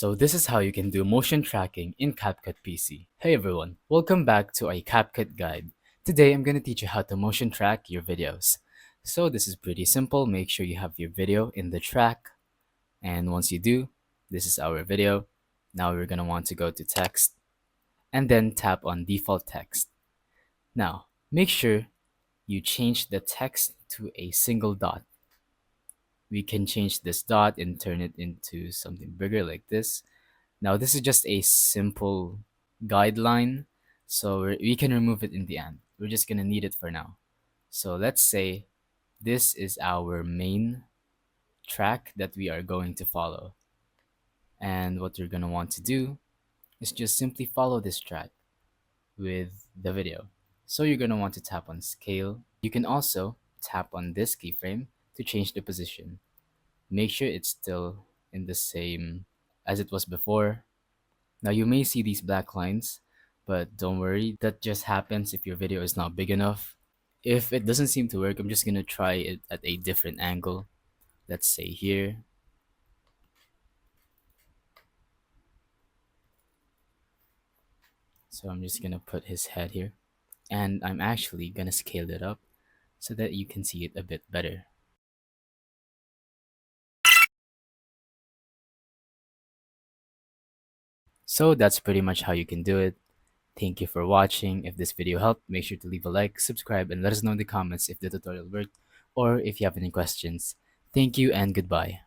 So this is how you can do motion tracking in CapCut PC. Hey everyone, welcome back to a CapCut guide. Today I'm going to teach you how to motion track your videos. So this is pretty simple. Make sure you have your video in the track. And once you do, this is our video. Now we're going to want to go to text and then tap on default text. Now, make sure you change the text to a single dot. We can change this dot and turn it into something bigger like this. Now, this is just a simple guideline, so we can remove it in the end. We're just going to need it for now. So let's say this is our main track that we are going to follow. And what you're going to want to do is just simply follow this track with the video. So you're going to want to tap on scale. You can also tap on this keyframe to change the position. Make sure it's still in the same as it was before. Now you may see these black lines, but don't worry, that just happens if your video is not big enough. If it doesn't seem to work, I'm just gonna try it at a different angle. Let's say here. So I'm just gonna put his head here. And I'm actually gonna scale it up so that you can see it a bit better. So that's pretty much how you can do it. Thank you for watching. If this video helped, make sure to leave a like, subscribe, and let us know in the comments if the tutorial worked or if you have any questions. Thank you and goodbye.